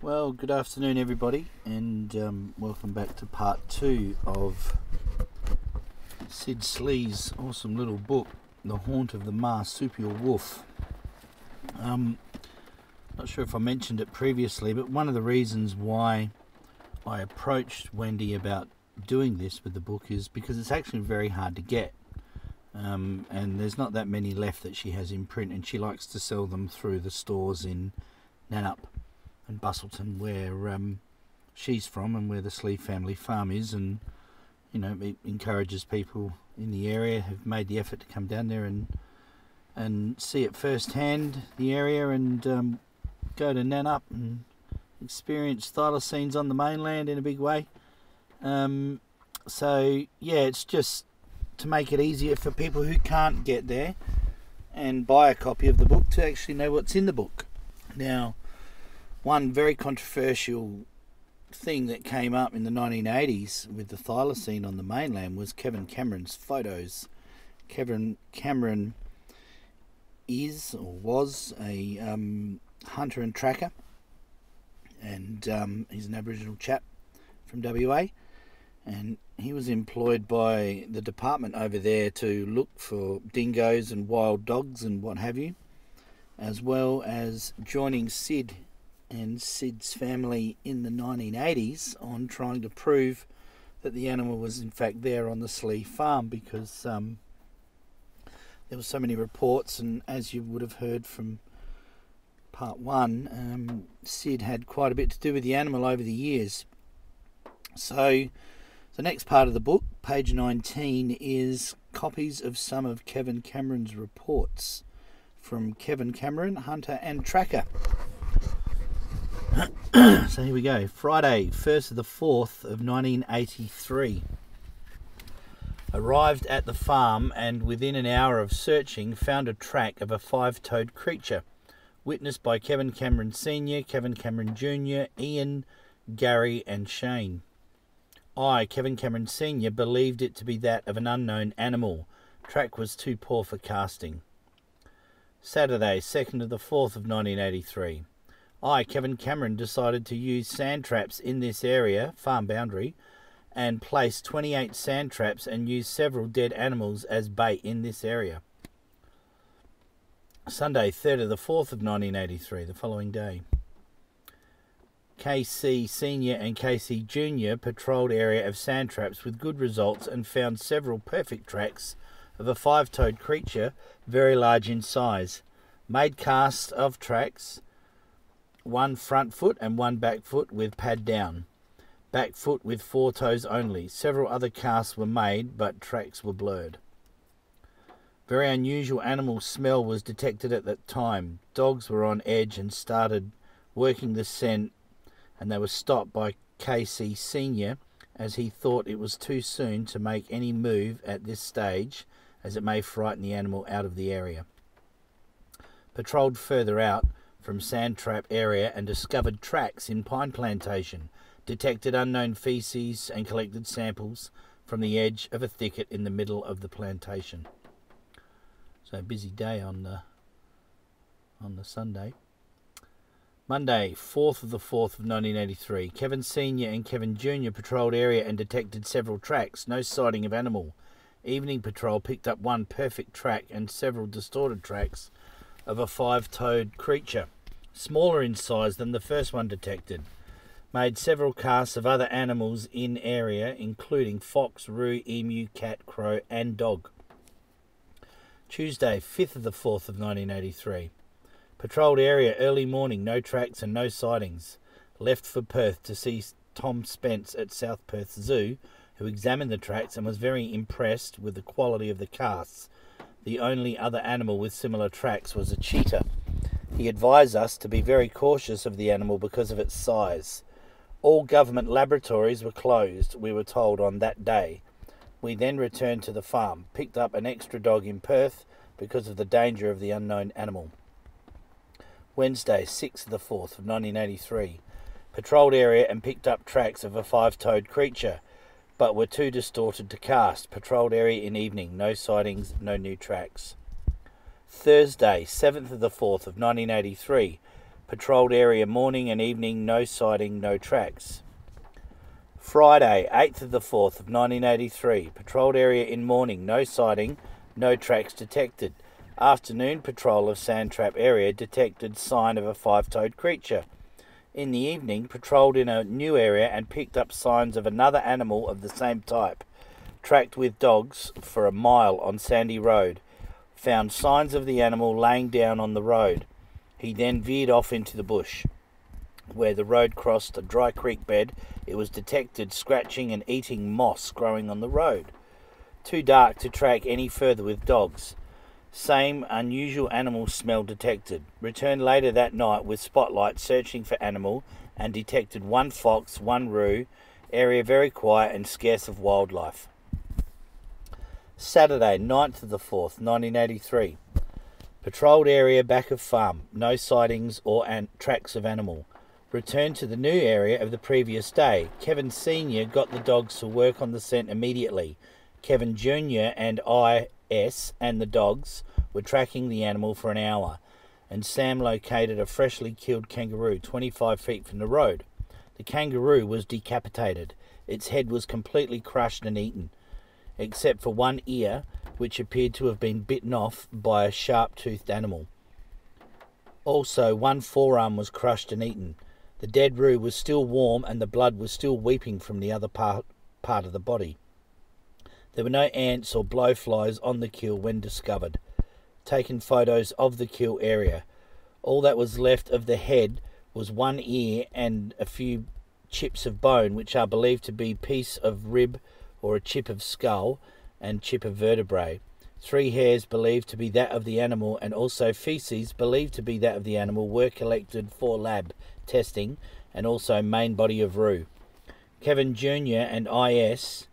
Well, good afternoon everybody, and welcome back to part 2 of Sid Slee's awesome little book, The Haunt of the Marsupial Wolf. Not sure if I mentioned it previously, but one of the reasons why I approached Wendy about doing this with the book is because it's actually very hard to get. And there's not that many left that she has in print, and she likes to sell them through the stores in Nannup and Bustleton, where she's from and where the Slee family farm is, and it encourages people in the area who've made the effort to come down there and see it firsthand, the area, and go to Nannup and experience thylacines on the mainland in a big way. So yeah, it's just to make it easier for people who can't get there and buy a copy of the book to actually know what's in the book. Now, one very controversial thing that came up in the 1980s with the thylacine on the mainland was Kevin Cameron's photos. Kevin Cameron is or was a hunter and tracker, and he's an Aboriginal chap from WA, and he was employed by the department over there to look for dingoes and wild dogs and what have you, as well as joining Sid and Sid's family in the 1980s on trying to prove that the animal was in fact there on the Slee farm, because there were so many reports, and as you would have heard from part 1, Sid had quite a bit to do with the animal over the years. So the next part of the book, page 19, is copies of some of Kevin Cameron's reports from Kevin Cameron, hunter and tracker. So here we go. Friday, 1st of the 4th of 1983. Arrived at the farm and within an hour of searching found a track of a 5-toed creature, witnessed by Kevin Cameron Sr., Kevin Cameron Jr., Ian, Gary and Shane. I, Kevin Cameron Sr., believed it to be that of an unknown animal. Track was too poor for casting. Saturday, 2nd of the 4th of 1983. I, Kevin Cameron, decided to use sand traps in this area, farm boundary, and placed 28 sand traps and used several dead animals as bait in this area. Sunday, 3rd of the 4th of 1983, the following day. KC Senior and KC Junior patrolled area of sand traps with good results and found several perfect tracks of a 5-toed creature, very large in size. Made casts of tracks, one front foot and one back foot with pad down. Back foot with 4 toes only. Several other casts were made, but tracks were blurred. Very unusual animal smell was detected at that time. Dogs were on edge and started working the scent, and they were stopped by KC Senior as he thought it was too soon to make any move at this stage, as it may frighten the animal out of the area. Patrolled further out from sand trap area and discovered tracks in pine plantation, detected unknown feces and collected samples from the edge of a thicket in the middle of the plantation. So a busy day on the Sunday. Monday, 4th of the 4th of 1983. Kevin Sr. and Kevin Jr. patrolled area and detected several tracks. No sighting of animal. Evening patrol picked up one perfect track and several distorted tracks of a 5-toed creature, smaller in size than the first one detected. Made several casts of other animals in area, including fox, roo, emu, cat, crow and dog. Tuesday, 5th of the 4th of 1983. Patrolled area early morning, no tracks and no sightings. Left for Perth to see Tom Spence at South Perth Zoo, who examined the tracks and was very impressed with the quality of the casts. The only other animal with similar tracks was a cheetah. He advised us to be very cautious of the animal because of its size. All government laboratories were closed, we were told, on that day. We then returned to the farm, picked up an extra dog in Perth because of the danger of the unknown animal. Wednesday, 6th of the 4th of 1983. Patrolled area and picked up tracks of a 5-toed creature, but were too distorted to cast. Patrolled area in evening, no sightings, no new tracks. Thursday, 7th of the 4th of 1983. Patrolled area morning and evening, no sighting, no tracks. Friday, 8th of the 4th of 1983. Patrolled area in morning, no sighting, no tracks detected. Afternoon patrol of sand trap area detected sign of a five-toed creature. In the evening, patrolled in a new area and picked up signs of another animal of the same type. Tracked with dogs for a mile on Sandy Road. Found signs of the animal laying down on the road. He then veered off into the bush. Where the road crossed a dry creek bed, it was detected scratching and eating moss growing on the road. Too dark to track any further with dogs. Same unusual animal smell detected. Returned later that night with spotlight searching for animal and detected one fox, one roo. Area very quiet and scarce of wildlife. Saturday, 9th of the 4th, 1983. Patrolled area back of farm. No sightings or tracks of animal. Returned to the new area of the previous day. Kevin Sr. got the dogs to work on the scent immediately. Kevin Jr. and IS and the dogs were tracking the animal for an hour, and Sam located a freshly killed kangaroo 25 feet from the road. The kangaroo was decapitated. Its head was completely crushed and eaten, except for one ear, which appeared to have been bitten off by a sharp-toothed animal. Also, one forearm was crushed and eaten. The dead roo was still warm and the blood was still weeping from the other part of the body. There were no ants or blowflies on the kill when discovered. Taken photos of the kill area. All that was left of the head was one ear and a few chips of bone, which are believed to be piece of rib or a chip of skull and chip of vertebrae. 3 hairs believed to be that of the animal, and also feces believed to be that of the animal were collected for lab testing, and also main body of roo. Kevin Jr. and IS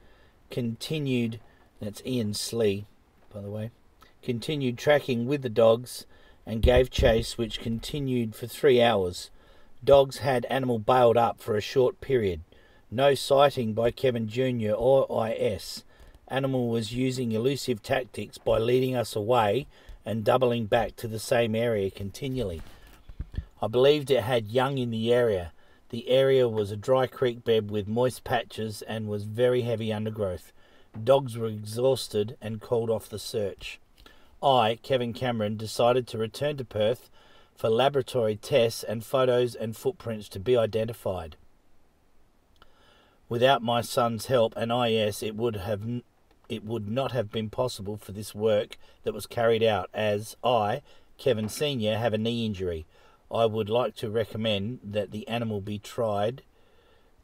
continued, that's Ian Slee, by the way, continued tracking with the dogs and gave chase, which continued for 3 hours. Dogs had animal bailed up for a short period. No sighting by Kevin Jr. or IS. Animal was using elusive tactics by leading us away and doubling back to the same area continually. I believed it had young in the area. The area was a dry creek bed with moist patches and was very heavy undergrowth. Dogs were exhausted and called off the search. I, Kevin Cameron, decided to return to Perth for laboratory tests and photos and footprints to be identified. Without my son's help and IS, it would not have been possible for this work that was carried out, as I, Kevin Sr., have a knee injury. I would like to recommend that the animal be tried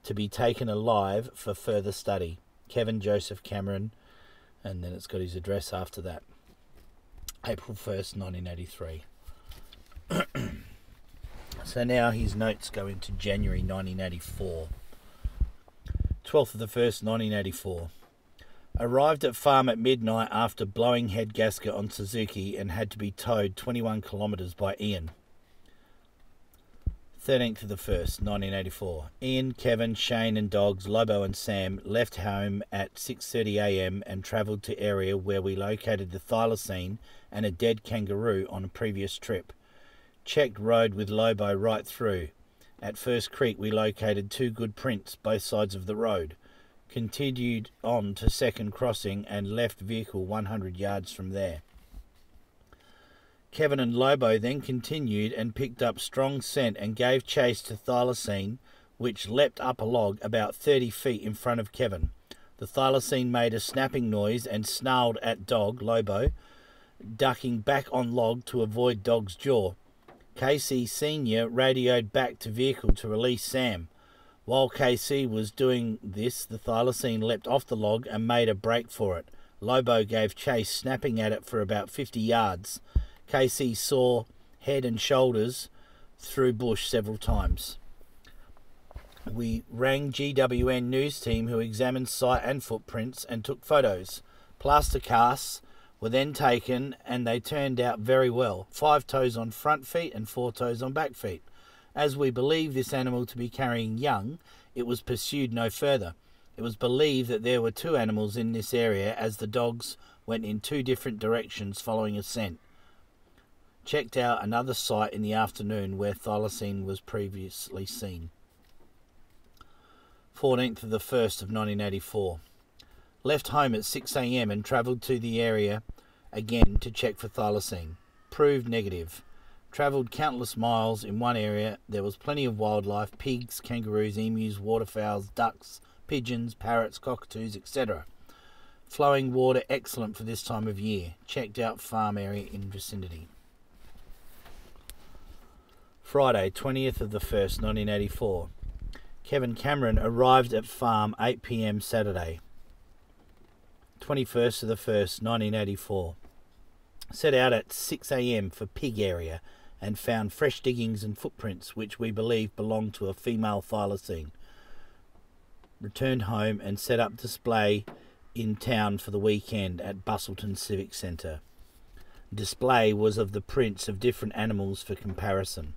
to be taken alive for further study. Kevin Joseph Cameron, and then it's got his address after that. April 1st, 1983. So now his notes go into January 1984. 12th of the 1st, 1984. Arrived at farm at midnight after blowing head gasket on Suzuki and had to be towed 21 kilometres by Ian. 13th of the 1st, 1984. Ian, Kevin, Shane and dogs, Lobo and Sam left home at 6:30 a.m. and travelled to area where we located the Thylacine and a dead kangaroo on a previous trip. Checked road with Lobo right through. At First Creek we located 2 good prints both sides of the road. Continued on to second crossing and left vehicle 100 yards from there. Kevin and Lobo then continued and picked up strong scent and gave chase to Thylacine, which leapt up a log about 30 feet in front of Kevin. The Thylacine made a snapping noise and snarled at dog, Lobo, ducking back on log to avoid dog's jaw. KC Sr. radioed back to vehicle to release Sam. While KC was doing this, the Thylacine leapt off the log and made a break for it. Lobo gave chase, snapping at it for about 50 yards. KC saw head and shoulders through bush several times. We rang GWN news team, who examined site and footprints and took photos. Plaster casts were then taken and they turned out very well. 5 toes on front feet and 4 toes on back feet. As we believe this animal to be carrying young, it was pursued no further. It was believed that there were 2 animals in this area, as the dogs went in 2 different directions following a scent. Checked out another site in the afternoon where thylacine was previously seen. 14th of the 1st of 1984. Left home at 6 a.m. and travelled to the area again to check for thylacine. Proved negative. Travelled countless miles in one area. There was plenty of wildlife: pigs, kangaroos, emus, waterfowls, ducks, pigeons, parrots, cockatoos, etc. Flowing water excellent for this time of year. Checked out farm area in vicinity. Friday, 20th of the 1st, 1984. Kevin Cameron arrived at farm 8 p.m. Saturday, 21st of the 1st, 1984. Set out at 6 a.m. for pig area and found fresh diggings and footprints which we believe belonged to a female thylacine. Returned home and set up display in town for the weekend at Bustleton Civic Centre. Display was of the prints of different animals for comparison.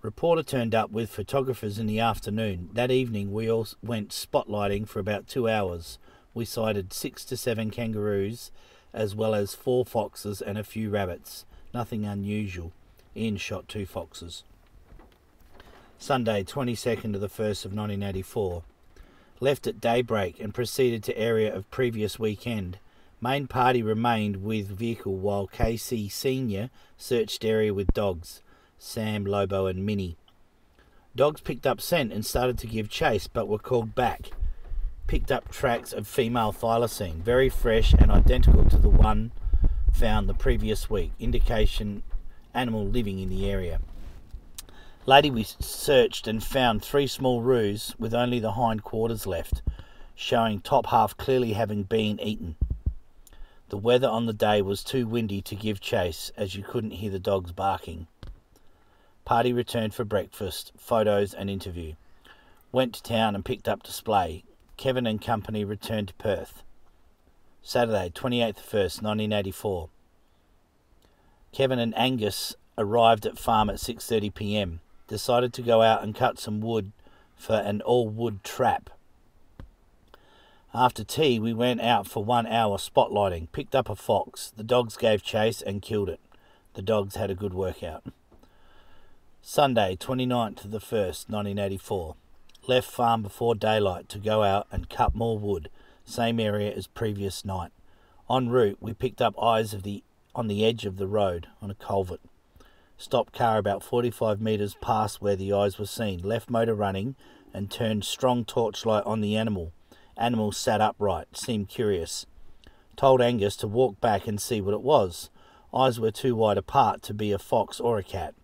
Reporter turned up with photographers in the afternoon. That evening we all went spotlighting for about 2 hours. We sighted 6 to 7 kangaroos, as well as 4 foxes and a few rabbits. Nothing unusual. Ian shot 2 foxes. Sunday, 22nd of the 1st of 1984. Left at daybreak and proceeded to area of previous weekend. Main party remained with vehicle while KC Senior searched area with dogs. Sam, Lobo and Minnie. Dogs picked up scent and started to give chase but were called back. Picked up tracks of female thylacine, very fresh and identical to the one found the previous week. Indication animal living in the area. Later we searched and found 3 small roos with only the hind quarters left, showing top half clearly having been eaten. The weather on the day was too windy to give chase as you couldn't hear the dogs barking. Party returned for breakfast, photos and interview. Went to town and picked up display. Kevin and company returned to Perth. Saturday, 28th 1st, 1984. Kevin and Angus arrived at farm at 6:30 p.m. Decided to go out and cut some wood for an all-wood trap. After tea, we went out for 1 hour spotlighting. Picked up a fox. The dogs gave chase and killed it. The dogs had a good workout. Sunday, 29th of the 1st, 1984. Left farm before daylight to go out and cut more wood, same area as previous night. En route, we picked up eyes on the edge of the road on a culvert. Stopped car about 45 metres past where the eyes were seen. Left motor running and turned strong torchlight on the animal. Animal sat upright, seemed curious. Told Angus to walk back and see what it was. Eyes were too wide apart to be a fox or a cat.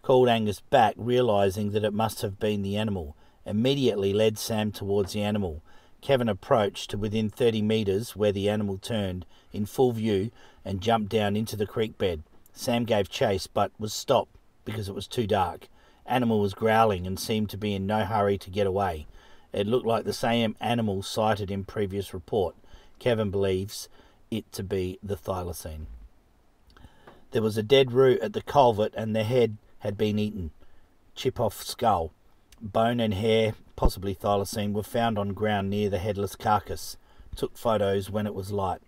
Called Angus back, realising that it must have been the animal. Immediately led Sam towards the animal. Kevin approached to within 30 metres where the animal turned in full view and jumped down into the creek bed. Sam gave chase but was stopped because it was too dark. Animal was growling and seemed to be in no hurry to get away. It looked like the same animal sighted in previous report. Kevin believes it to be the thylacine. There was a dead root at the culvert and the head had been eaten. Chip off skull. Bone and hair, possibly thylacine, were found on ground near the headless carcass. Took photos when it was light.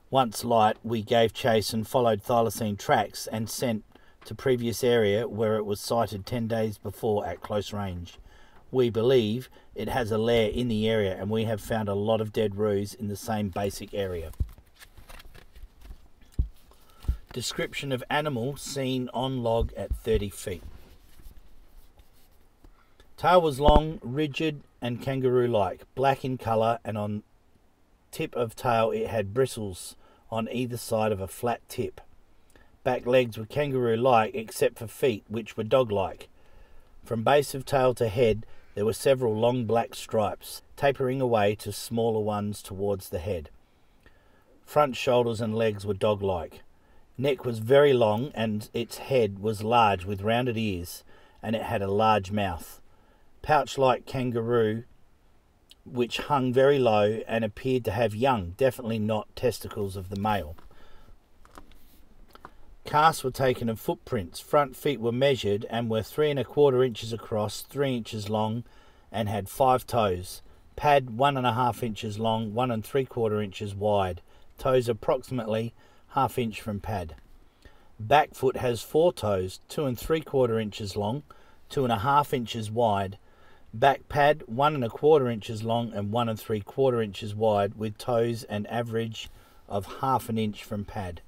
Once light, we gave chase and followed thylacine tracks and sent to previous area where it was sighted 10 days before at close range. We believe it has a lair in the area and we have found a lot of dead roos in the same basic area. Description of animal seen on log at 30 feet. Tail was long, rigid and kangaroo-like, black in colour, and on tip of tail it had bristles on either side of a flat tip. Back legs were kangaroo-like except for feet, which were dog-like. From base of tail to head there were several long black stripes, tapering away to smaller ones towards the head. Front shoulders and legs were dog-like. Neck was very long and its head was large with rounded ears, and it had a large mouth. Pouch-like kangaroo which hung very low and appeared to have young, definitely not testicles of the male. Casts were taken of footprints. Front feet were measured and were 3 1/4 inches across, 3 inches long, and had 5 toes. Pad 1 1/2 inches long, 1 3/4 inches wide. Toes approximately 1/2 inch from pad. Back foot has 4 toes, 2 3/4 inches long, 2.5 inches wide. Back pad 1 1/4 inches long and 1 3/4 inches wide, with toes an average of 1/2 inch from pad.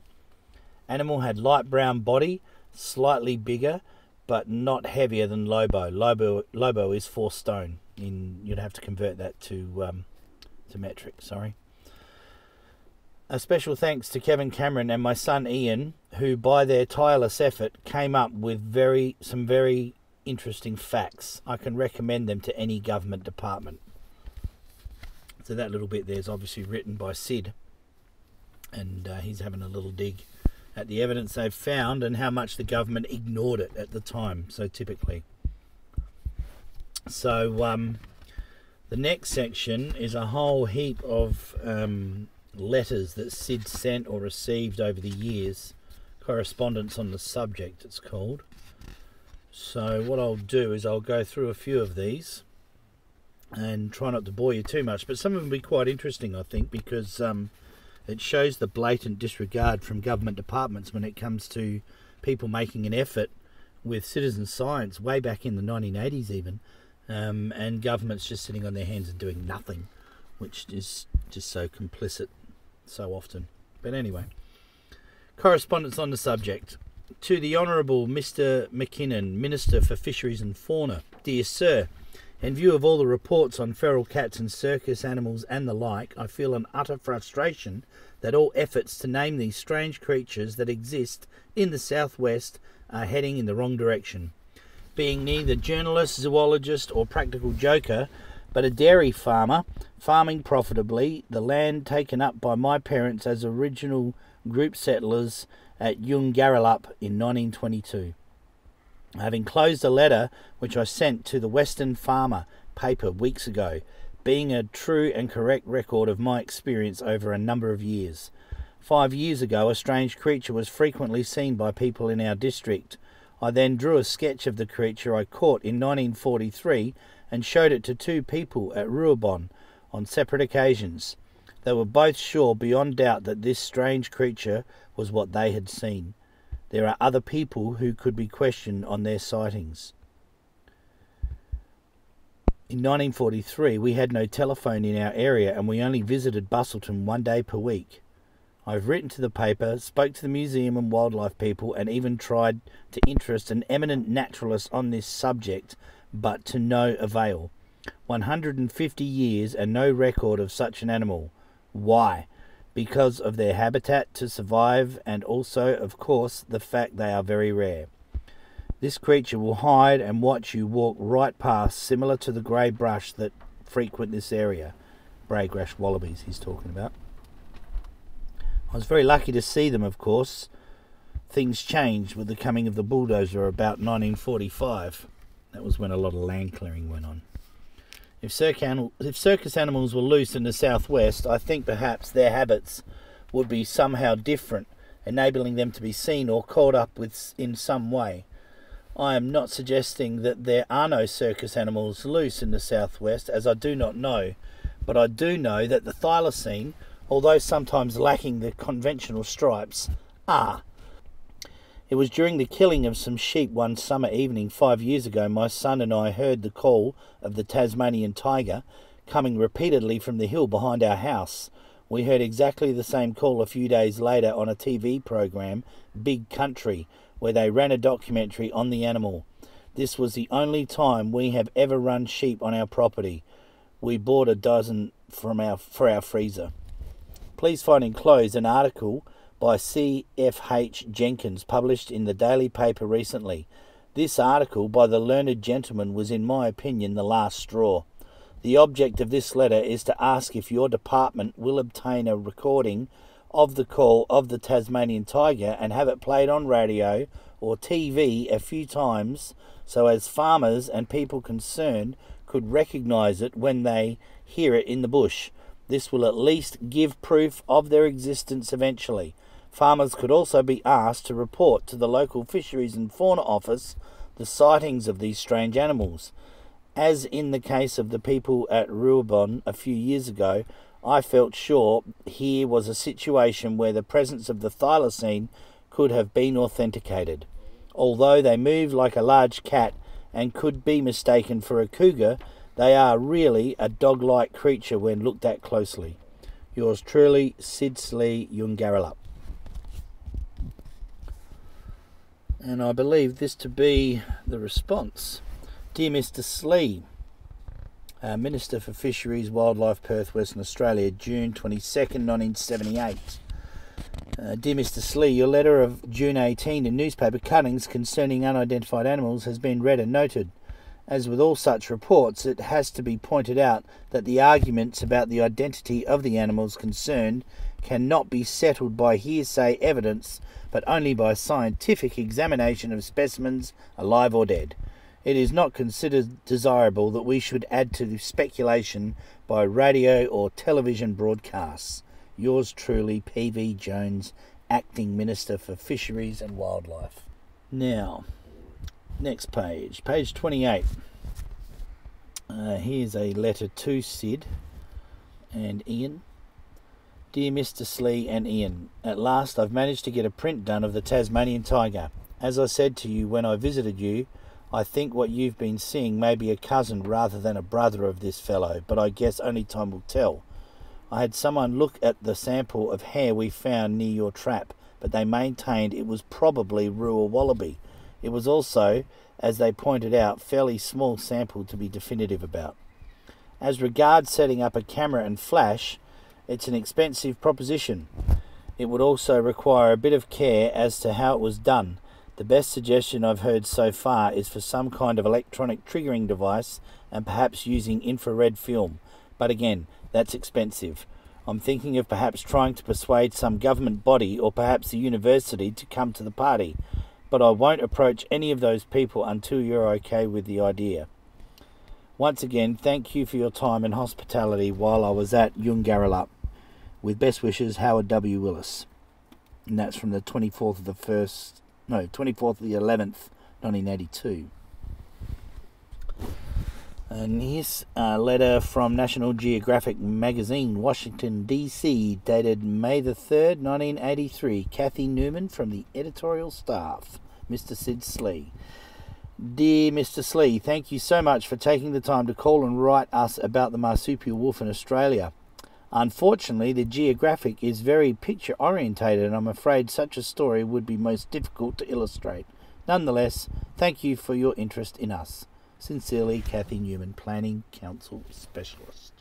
Animal had light brown body, slightly bigger, but not heavier than Lobo. Lobo is 4 stone. You'd have to convert that to metric. Sorry. A special thanks to Kevin Cameron and my son Ian, who by their tireless effort came up with some very interesting facts. I can recommend them to any government department. So that little bit there is obviously written by Sid, and he's having a little dig at the evidence they've found and how much the government ignored it at the time, so typically. So the next section is a whole heap of letters that Sid sent or received over the years, correspondence on the subject it's called. So what I'll do is I'll go through a few of these and try not to bore you too much, but some of them will be quite interesting, I think, because it shows the blatant disregard from government departments when it comes to people making an effort with citizen science way back in the 1980s even, and governments just sitting on their hands and doing nothing, which is just so complicit so often. But anyway, correspondence on the subject. To the Honourable Mr. McKinnon, Minister for Fisheries and Fauna. Dear Sir, in view of all the reports on feral cats and circus animals and the like, I feel an utter frustration that all efforts to name these strange creatures that exist in the southwest are heading in the wrong direction. Being neither journalist, zoologist or practical joker, but a dairy farmer, farming profitably, the land taken up by my parents as original group settlers at Yungarralup in 1922. I have enclosed a letter which I sent to the Western Farmer paper weeks ago, being a true and correct record of my experience over a number of years. 5 years ago, a strange creature was frequently seen by people in our district. I then drew a sketch of the creature I caught in 1943 and showed it to 2 people at Ruabon on separate occasions. They were both sure beyond doubt that this strange creature was what they had seen. There are other people who could be questioned on their sightings. In 1943, we had no telephone in our area and we only visited Bustleton 1 day per week. I've written to the paper, spoke to the museum and wildlife people, and even tried to interest an eminent naturalist on this subject, but to no avail. 150 years and no record of such an animal. Why? Because of their habitat to survive, and also, of course, the fact they are very rare. This creature will hide and watch you walk right past, similar to the grey brush that frequent this area. Grey-grass wallabies he's talking about. I was very lucky to see them, of course. Things changed with the coming of the bulldozer about 1945. That was when a lot of land clearing went on. If circus animals were loose in the southwest, I think perhaps their habits would be somehow different, enabling them to be seen or caught up with in some way. I am not suggesting that there are no circus animals loose in the southwest, as I do not know, but I do know that the Thylacine, although sometimes lacking the conventional stripes, are. It was during the killing of some sheep one summer evening 5 years ago my son and I heard the call of the Tasmanian tiger coming repeatedly from the hill behind our house. We heard exactly the same call a few days later on a TV program, Big Country, where they ran a documentary on the animal. This was the only time we have ever run sheep on our property. We bought a dozen for our freezer. Please find enclosed an article by C.F.H. Jenkins, published in the daily paper recently. This article by the learned gentleman was, in my opinion, the last straw. The object of this letter is to ask if your department will obtain a recording of the call of the Tasmanian tiger and have it played on radio or TV a few times, so as farmers and people concerned could recognise it when they hear it in the bush. This will at least give proof of their existence eventually. Farmers could also be asked to report to the local Fisheries and Fauna Office the sightings of these strange animals. As in the case of the people at Ruabon a few years ago, I felt sure here was a situation where the presence of the Thylacine could have been authenticated. Although they move like a large cat and could be mistaken for a cougar, they are really a dog-like creature when looked at closely. Yours truly, Sid Slee, Yungarrallup. And I believe this to be the response. Dear Mr. Slee, Minister for Fisheries, Wildlife, Perth, Western Australia, June 22nd, 1978. Dear Mr. Slee, your letter of June 18 in newspaper cuttings concerning unidentified animals has been read and noted. As with all such reports, it has to be pointed out that the arguments about the identity of the animals concerned cannot be settled by hearsay evidence, but only by scientific examination of specimens, alive or dead. It is not considered desirable that we should add to the speculation by radio or television broadcasts. Yours truly, P.V. Jones, Acting Minister for Fisheries and Wildlife. Now, next page, page 28. Here's a letter to Sid and Ian. Dear Mr. Slee and Ian, at last I've managed to get a print done of the Tasmanian tiger. As I said to you when I visited you, I think what you've been seeing may be a cousin rather than a brother of this fellow, but I guess only time will tell. I had someone look at the sample of hair we found near your trap, but they maintained it was probably Ruhr wallaby. It was also, as they pointed out, fairly small sample to be definitive about. As regards setting up a camera and flash, it's an expensive proposition. It would also require a bit of care as to how it was done. The best suggestion I've heard so far is for some kind of electronic triggering device and perhaps using infrared film. But again, that's expensive. I'm thinking of perhaps trying to persuade some government body or perhaps the university to come to the party. But I won't approach any of those people until you're okay with the idea. Once again, thank you for your time and hospitality while I was at Yungarrallup. With best wishes, Howard W. Willis. And that's from the 24th of the 11th, 1982. And here's a letter from National Geographic Magazine, Washington, D.C., dated May the 3rd, 1983. Kathy Newman from the editorial staff, Mr. Sid Slee. Dear Mr. Slee, thank you so much for taking the time to call and write us about the marsupial wolf in Australia. Unfortunately, the Geographic is very picture-orientated, and I'm afraid such a story would be most difficult to illustrate. Nonetheless, thank you for your interest in us. Sincerely, Kathy Newman, Planning Council Specialist.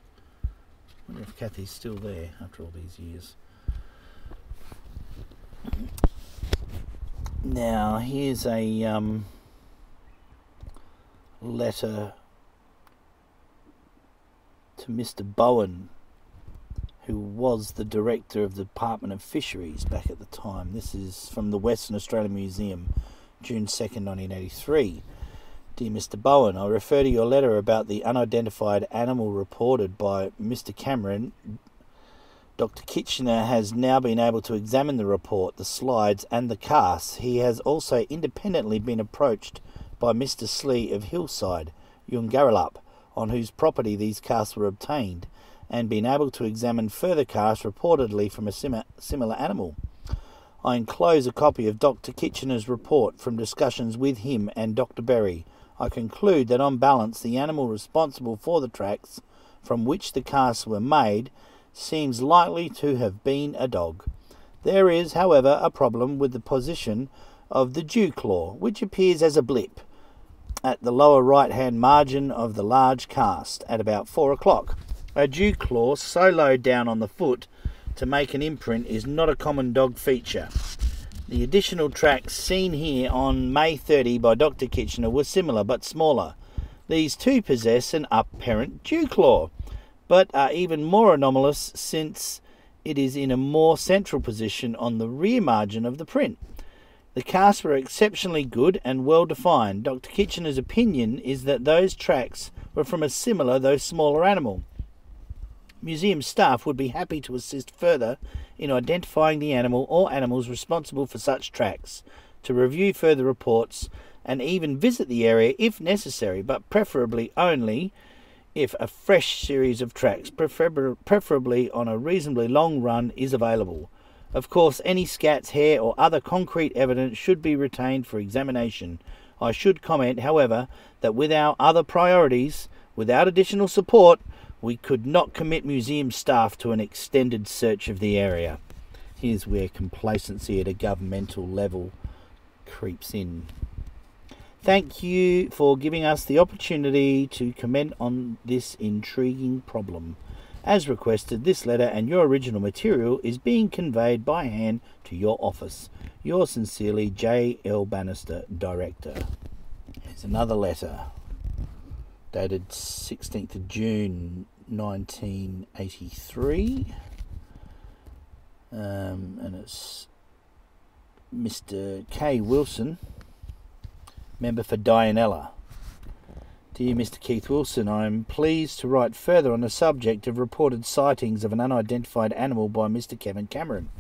I wonder if Kathy's still there after all these years. Now, here's a letter to Mr. Bowen, who was the director of the Department of Fisheries back at the time. This is from the Western Australian Museum, June 2nd, 1983. Dear Mr. Bowen, I refer to your letter about the unidentified animal reported by Mr. Cameron. Dr. Kitchener has now been able to examine the report, the slides and the casts. He has also independently been approached by Mr. Slee of Hillside, Yungarrallup, on whose property these casts were obtained, and been able to examine further casts reportedly from a similar animal. I enclose a copy of Dr. Kitchener's report from discussions with him and Dr. Berry. I conclude that on balance the animal responsible for the tracks from which the casts were made seems likely to have been a dog. There is, however, a problem with the position of the dew claw, which appears as a blip at the lower right-hand margin of the large cast at about 4 o'clock. A dew claw so low down on the foot to make an imprint is not a common dog feature. The additional tracks seen here on May 30 by Dr. Kitchener were similar but smaller. These too possess an apparent dew claw, but are even more anomalous since it is in a more central position on the rear margin of the print. The casts were exceptionally good and well defined. Dr. Kitchener's opinion is that those tracks were from a similar though smaller animal. Museum staff would be happy to assist further in identifying the animal or animals responsible for such tracks, to review further reports and even visit the area if necessary, but preferably only if a fresh series of tracks, preferably on a reasonably long run, is available. Of course, any scats, hair or other concrete evidence should be retained for examination. I should comment, however, that with our other priorities, without additional support, we could not commit museum staff to an extended search of the area. Here's where complacency at a governmental level creeps in. Thank you for giving us the opportunity to comment on this intriguing problem. As requested, this letter and your original material is being conveyed by hand to your office. Yours sincerely, J. L. Bannister, Director. Here's another letter dated 16th of June 1983. And it's Mr. K. Wilson, member for Dianella. Dear Mr. Keith Wilson, I am pleased to write further on the subject of reported sightings of an unidentified animal by Mr. Kevin Cameron.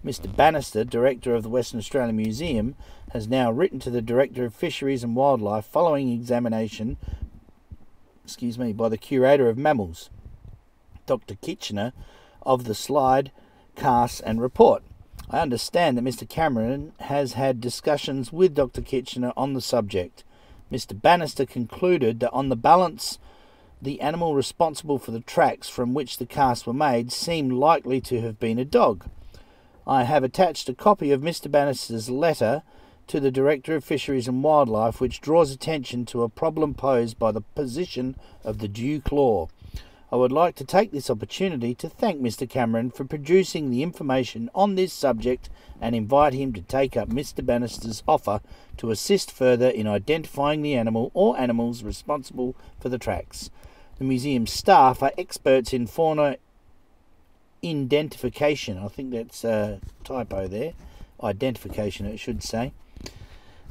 Mr. Bannister, Director of the Western Australian Museum, has now written to the Director of Fisheries and Wildlife following examination by the Curator of Mammals, Dr. Kitchener, of the slide, casts and report. I understand that Mr. Cameron has had discussions with Dr. Kitchener on the subject. Mr. Bannister concluded that on the balance, the animal responsible for the tracks from which the casts were made seemed likely to have been a dog. I have attached a copy of Mr. Bannister's letter to the Director of Fisheries and Wildlife, which draws attention to a problem posed by the position of the dew claw. I would like to take this opportunity to thank Mr. Cameron for producing the information on this subject and invite him to take up Mr. Bannister's offer to assist further in identifying the animal or animals responsible for the tracks. The museum staff are experts in fauna identification. I think that's a typo there. Identification, it should say.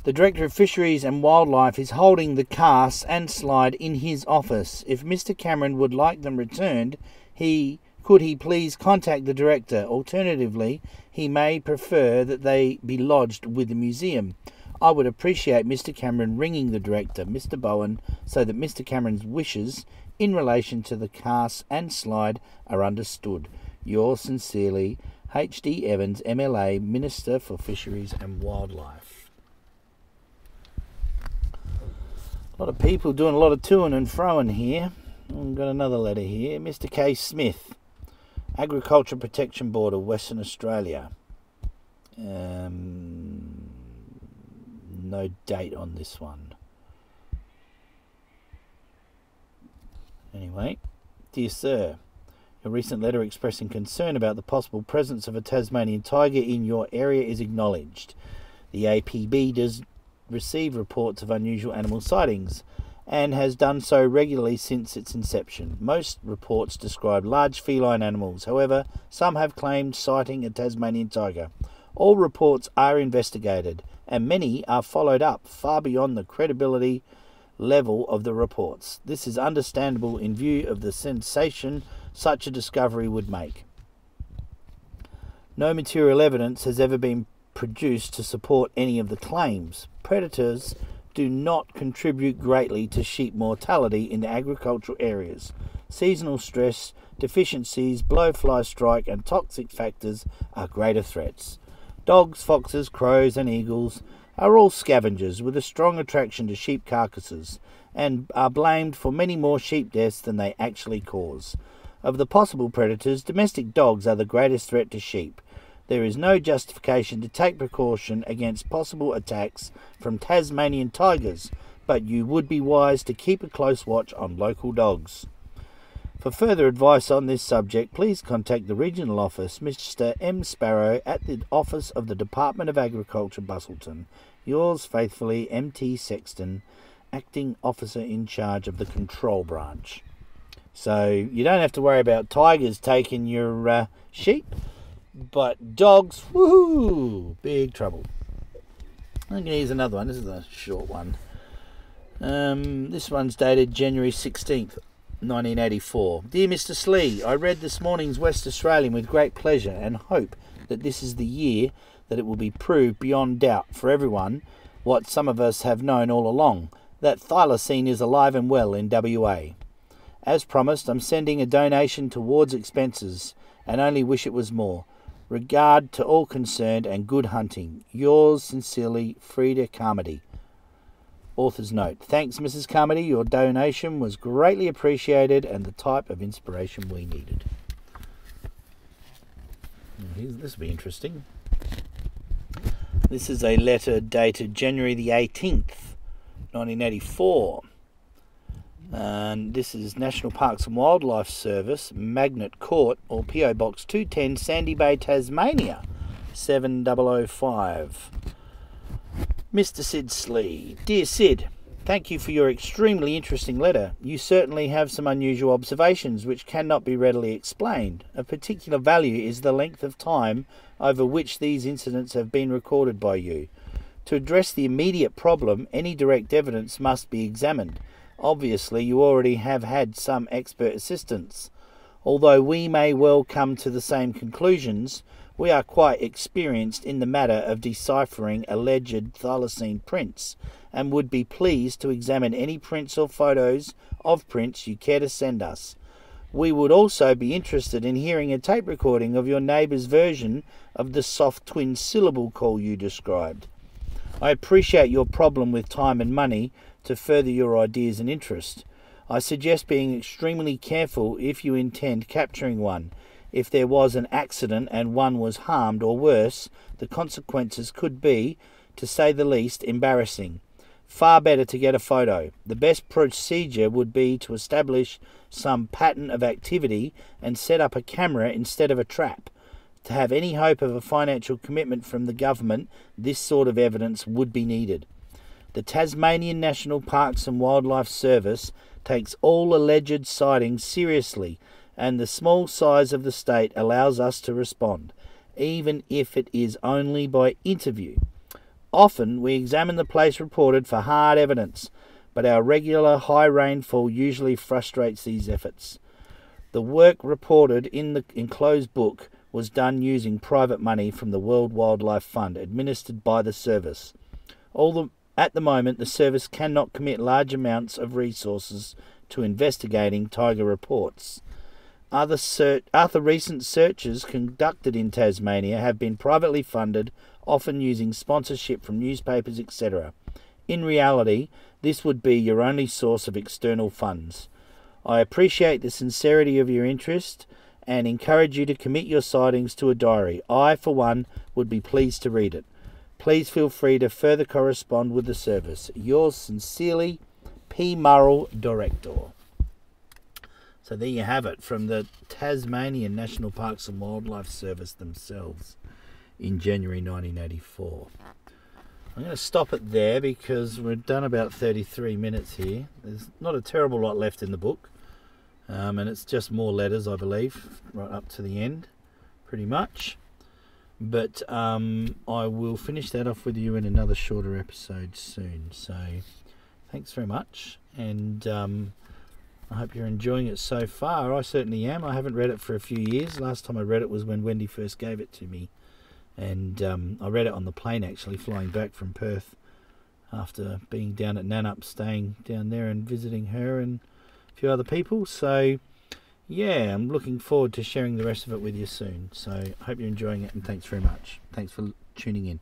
The Director of Fisheries and Wildlife is holding the casts and slide in his office. If Mr. Cameron would like them returned, could he please contact the Director? Alternatively, he may prefer that they be lodged with the museum. I would appreciate Mr. Cameron ringing the Director, Mr. Bowen, so that Mr. Cameron's wishes in relation to the casts and slide are understood. Yours sincerely, H.D. Evans, MLA, Minister for Fisheries and Wildlife. A lot of people doing a lot of toing and froing here. I've got another letter here. Mr. K. Smith, Agriculture Protection Board of Western Australia. No date on this one. Anyway, dear sir, your recent letter expressing concern about the possible presence of a Tasmanian tiger in your area is acknowledged. The APB does receive reports of unusual animal sightings and has done so regularly since its inception. Most reports describe large feline animals. However, some have claimed sighting a Tasmanian tiger. All reports are investigated and many are followed up far beyond the credibility level of the reports. This is understandable in view of the sensation such a discovery would make. No material evidence has ever been produced to support any of the claims. Predators do not contribute greatly to sheep mortality in the agricultural areas. Seasonal stress, deficiencies, blowfly strike and toxic factors are greater threats. Dogs, foxes, crows and eagles are all scavengers with a strong attraction to sheep carcasses and are blamed for many more sheep deaths than they actually cause. Of the possible predators, domestic dogs are the greatest threat to sheep. There is no justification to take precaution against possible attacks from Tasmanian tigers, but you would be wise to keep a close watch on local dogs. For further advice on this subject, please contact the Regional Office, Mr. M. Sparrow, at the Office of the Department of Agriculture, Busselton. Yours faithfully, M.T. Sexton, Acting Officer in Charge of the Control Branch. So you don't have to worry about tigers taking your sheep. But dogs, woohoo, big trouble. I'm going to use another one. This is a short one. This one's dated January 16th, 1984. Dear Mr. Slee, I read this morning's West Australian with great pleasure and hope that this is the year that it will be proved beyond doubt for everyone what some of us have known all along, that Thylacine is alive and well in WA. As promised, I'm sending a donation towards expenses and only wish it was more. Regard to all concerned and good hunting. Yours sincerely, Frida Carmody. Author's note. Thanks, Mrs. Carmody. Your donation was greatly appreciated and the type of inspiration we needed. This will be interesting. This is a letter dated January the 18th, 1984. And this is National Parks and Wildlife Service, Magnet Court, or PO Box 210, Sandy Bay, Tasmania, 7005. Mr. Sid Slee. Dear Sid, thank you for your extremely interesting letter. You certainly have some unusual observations which cannot be readily explained. Of particular value is the length of time over which these incidents have been recorded by you. To address the immediate problem, any direct evidence must be examined. Obviously, you already have had some expert assistance. Although we may well come to the same conclusions, we are quite experienced in the matter of deciphering alleged Thylacine prints, and would be pleased to examine any prints or photos of prints you care to send us. We would also be interested in hearing a tape recording of your neighbour's version of the soft twin syllable call you described. I appreciate your problem with time and money to further your ideas and interest. I suggest being extremely careful if you intend capturing one. If there was an accident and one was harmed or worse, the consequences could be, to say the least, embarrassing. Far better to get a photo. The best procedure would be to establish some pattern of activity and set up a camera instead of a trap. To have any hope of a financial commitment from the government, this sort of evidence would be needed. The Tasmanian National Parks and Wildlife Service takes all alleged sightings seriously, and the small size of the state allows us to respond, even if it is only by interview. Often we examine the place reported for hard evidence, but our regular high rainfall usually frustrates these efforts. The work reported in the enclosed book was done using private money from the World Wildlife Fund, administered by the service. At the moment, the service cannot commit large amounts of resources to investigating tiger reports. Other recent searches conducted in Tasmania have been privately funded, often using sponsorship from newspapers, etc. In reality, this would be your only source of external funds. I appreciate the sincerity of your interest and encourage you to commit your sightings to a diary. I, for one, would be pleased to read it. Please feel free to further correspond with the service. Yours sincerely, P. Murrell, Director. So there you have it from the Tasmanian National Parks and Wildlife Service themselves in January 1984. I'm going to stop it there because we've done about 33 minutes here. There's not a terrible lot left in the book, and it's just more letters, I believe, right up to the end, pretty much. But I will finish that off with you in another shorter episode soon. So thanks very much, and I hope you're enjoying it so far. I certainly am. I haven't read it for a few years. Last time I read it was when Wendy first gave it to me, and I read it on the plane, actually, flying back from Perth after being down at Nannup, staying down there and visiting her and a few other people. So yeah, I'm looking forward to sharing the rest of it with you soon. So I hope you're enjoying it, and thanks very much. Thanks for tuning in.